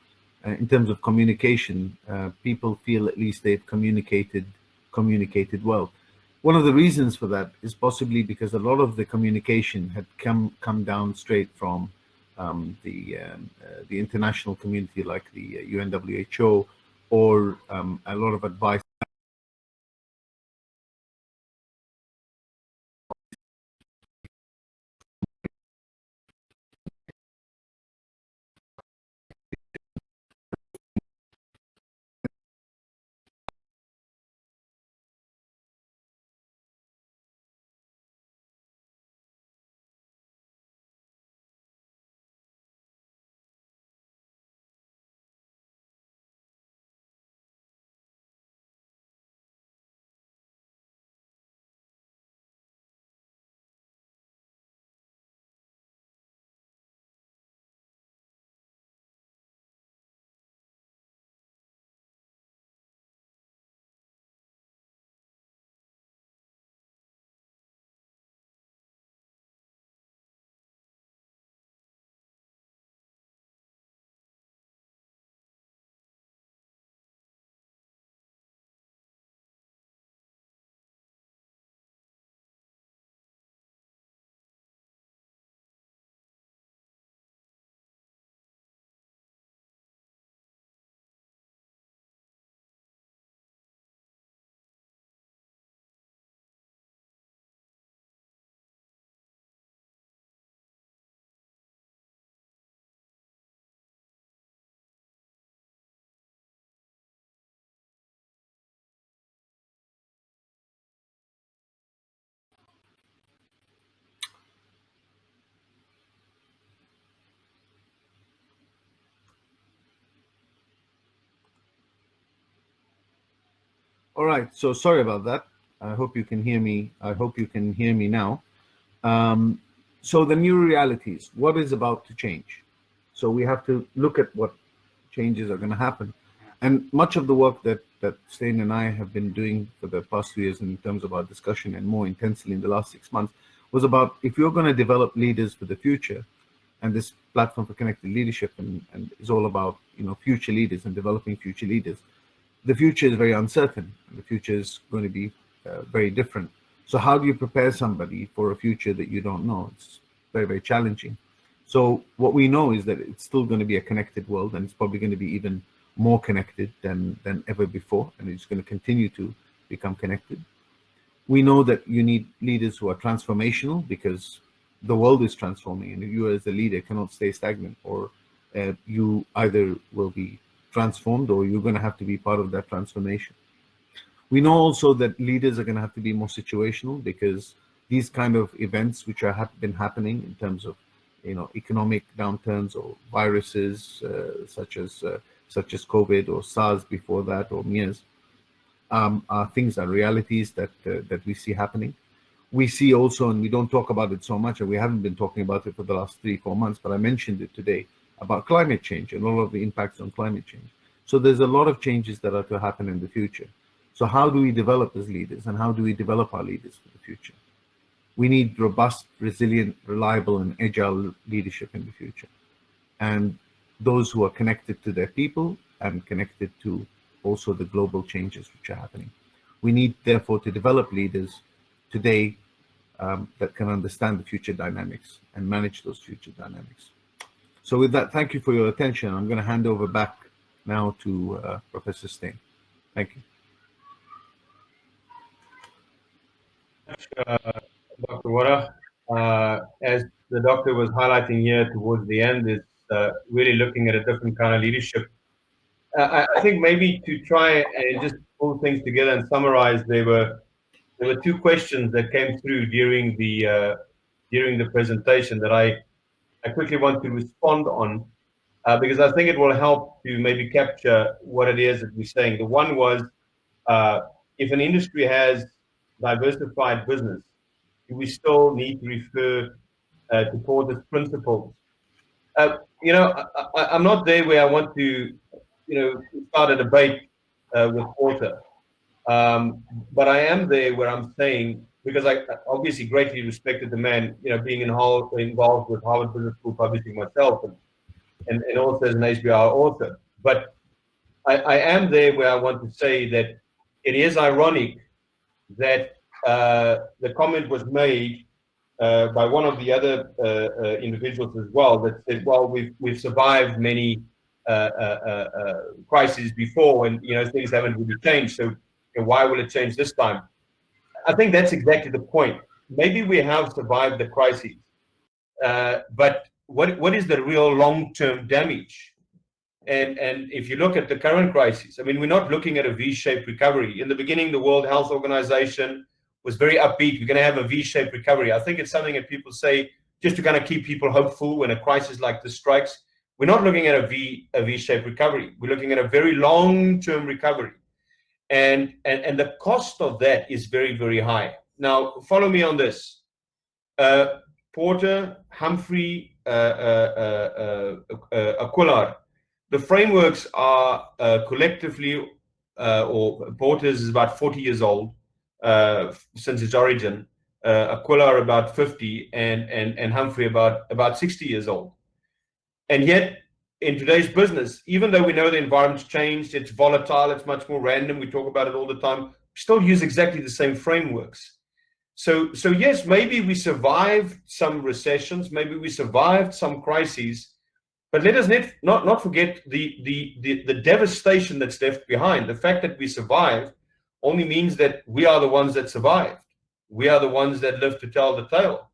in terms of communication, people feel at least they've communicated well. One of the reasons for that is possibly because a lot of the communication had come down straight from the international community, like the UNWHO, or a lot of advice. All right, so sorry about that. I hope you can hear me. I hope you can hear me now. So the new realities, what is about to change? So we have to look at what changes are going to happen. And much of the work that Stain and I have been doing for the past 2 years in terms of our discussion, and more intensely in the last 6 months, was about if you're going to develop leaders for the future, and this platform for connected leadership and is all about future leaders and developing future leaders. The future is very uncertain. The future is going to be very different. So how do you prepare somebody for a future that you don't know? It's very, very challenging. So what we know is that it's still going to be a connected world, and it's probably going to be even more connected than ever before, and it's going to continue to become connected. We know that you need leaders who are transformational, because the world is transforming, and you as a leader cannot stay stagnant, or you either will be transformed or you're going to have to be part of that transformation. We know also that leaders are going to have to be more situational, because these kind of events which have been happening in terms of economic downturns or viruses such as COVID or SARS before that, or MERS, are realities that we see happening. We see also, and we don't talk about it so much, and we haven't been talking about it for the last 3-4 months, but I mentioned it today about climate change and all of the impacts on climate change. So there's a lot of changes that are to happen in the future. So how do we develop as leaders, and how do we develop our leaders for the future? We need robust, resilient, reliable, and agile leadership in the future. And those who are connected to their people and connected to also the global changes which are happening. We need, therefore, to develop leaders today that can understand the future dynamics and manage those future dynamics. So with that, thank you for your attention. I'm going to hand over back now to Professor Steen. Thank you. Dr. Wara, as the doctor was highlighting here towards the end, is really looking at a different kind of leadership. I think maybe to try and just pull things together and summarize, there were two questions that came through during the presentation that I quickly want to respond on, because I think it will help to maybe capture what it is that we're saying. The one was, if an industry has diversified business, do we still need to refer to Porter's principles? I'm not there where I want to, start a debate with Porter. But I am there where I'm saying, because I obviously greatly respected the man, being involved with Harvard Business School publishing myself, and also as an HBR author. But I am there where I want to say that it is ironic that the comment was made by one of the other individuals as well, that said, well, we've survived many crises before, and things haven't really changed, so why will it change this time? I think that's exactly the point. Maybe we have survived the crises, but what is the real long-term damage? And if you look at the current crisis, I mean, we're not looking at a V-shaped recovery. In the beginning, the World Health Organization was very upbeat. We're going to have a V-shaped recovery. I think it's something that people say just to kind of keep people hopeful when a crisis like this strikes. We're not looking at a V-shaped recovery. We're looking at a very long-term recovery. And the cost of that is very, very high. Now, follow me on this. Porter, Humphrey, Aquilar, the frameworks are collectively, or Porter's is about 40 years old since its origin. Aquilar about 50, and Humphrey about 60 years old. And yet, in today's business, even though we know the environment's changed, it's volatile, it's much more random, we talk about it all the time, we still use exactly the same frameworks. So yes, maybe we survived some recessions, maybe we survived some crises, but let us not forget the devastation that's left behind. The fact that we survived only means that we are the ones that survived. We are the ones that live to tell the tale.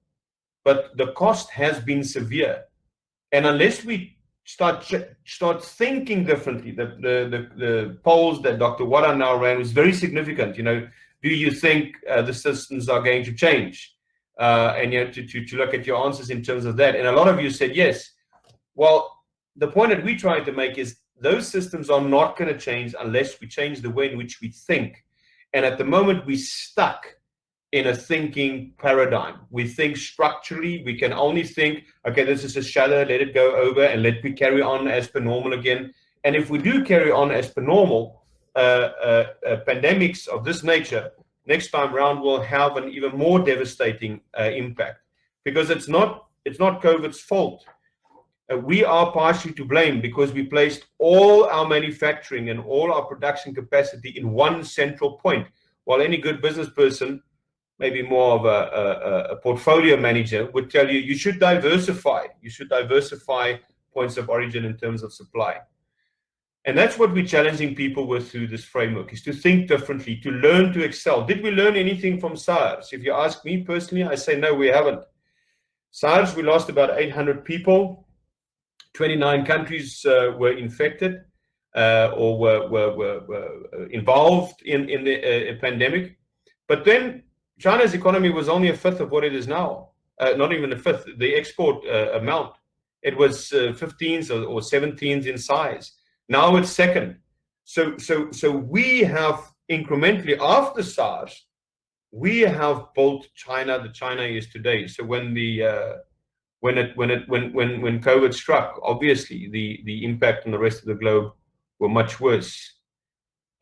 But the cost has been severe. And unless we start thinking differently, the polls that Dr. Wada now ran was very significant. Do you think the systems are going to change? And to look at your answers in terms of that. And a lot of you said yes. Well, the point that we try to make is those systems are not going to change unless we change the way in which we think. And at the moment, we're stuck in a thinking paradigm. We think structurally. We can only think, okay, this is a shadow, let it go over, and let me carry on as per normal again. And if we do carry on as per normal, pandemics of this nature, next time round will have an even more devastating impact, because it's not COVID's fault. We are partially to blame because we placed all our manufacturing and all our production capacity in one central point, while any good business person, maybe more of a portfolio manager, would tell you, you should diversify. You should diversify points of origin in terms of supply. And that's what we're challenging people with through this framework, is to think differently, to learn to excel. Did we learn anything from SARS? If you ask me personally, I say, no, we haven't. SARS, we lost about 800 people. 29 countries were infected or were involved in the pandemic. But then China's economy was only a fifth of what it is now. Not even a fifth, the export amount. It was 15s or 17s in size. Now it's second. So we have incrementally, after SARS, we have built China the China is today. So when COVID struck, obviously the impact on the rest of the globe were much worse.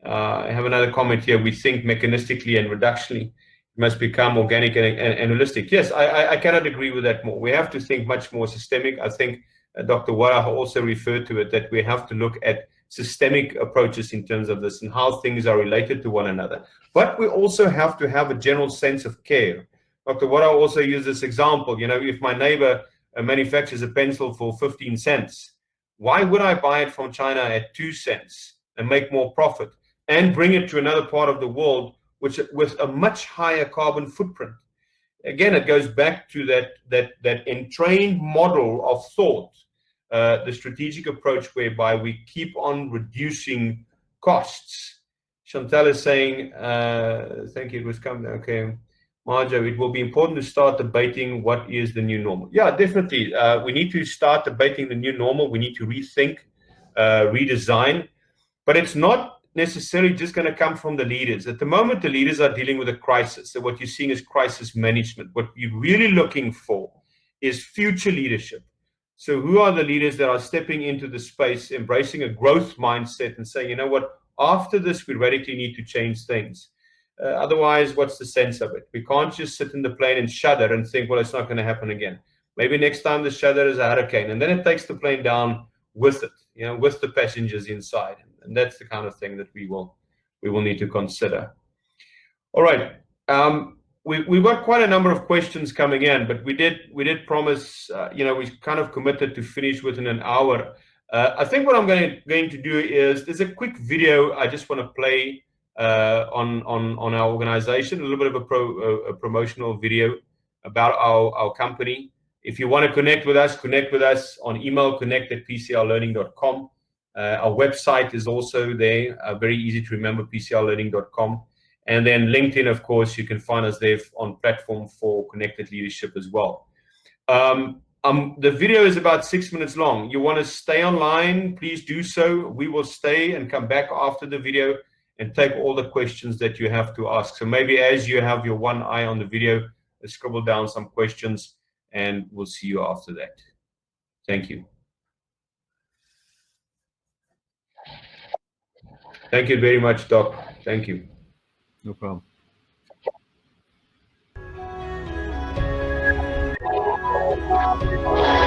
I have another comment here. We think mechanistically and reductionally. It must become organic and holistic. Yes, I cannot agree with that more. We have to think much more systemic. I think Dr. Warah also referred to it, that we have to look at systemic approaches in terms of this and how things are related to one another. But we also have to have a general sense of care. Dr. Warah also used this example. You know, if my neighbor manufactures a pencil for 15 cents, why would I buy it from China at 2 cents and make more profit and bring it to another part of the world which with a much higher carbon footprint? Again, it goes back to that entrained model of thought, the strategic approach whereby we keep on reducing costs. Chantal is saying, thank you, it was coming, okay. Marjo, it will be important to start debating what is the new normal. Yeah, definitely. We need to start debating the new normal. We need to rethink, redesign, but it's not necessarily just going to come from the leaders. At the moment, the leaders are dealing with a crisis. So what you're seeing is crisis management. What you're really looking for is future leadership. So who are the leaders that are stepping into the space, embracing a growth mindset and saying, you know what, after this, we radically need to change things. Otherwise, what's the sense of it? We can't just sit in the plane and shudder and think, well, it's not going to happen again. Maybe next time the shudder is a hurricane, and then it takes the plane down with it, you know, with the passengers inside. And that's the kind of thing that we will need to consider. All right. We've got quite a number of questions coming in, but we did promise, you know, we kind of committed to finish within an hour. I think what I'm going to do is there's a quick video I just want to play on our organization, a little bit of a promotional video about our company. If you want to connect with us on email, connect@pcrlearning.com. Our website is also there, very easy to remember, pcrlearning.com. And then LinkedIn, of course, you can find us there on platform for connected leadership as well. The video is about 6 minutes long. You want to stay online, please do so. We will stay and come back after the video and take all the questions that you have to ask. So maybe as you have your one eye on the video, scribble down some questions, and we'll see you after that. Thank you. Thank you very much, Doc. Thank you. No problem. Thank you.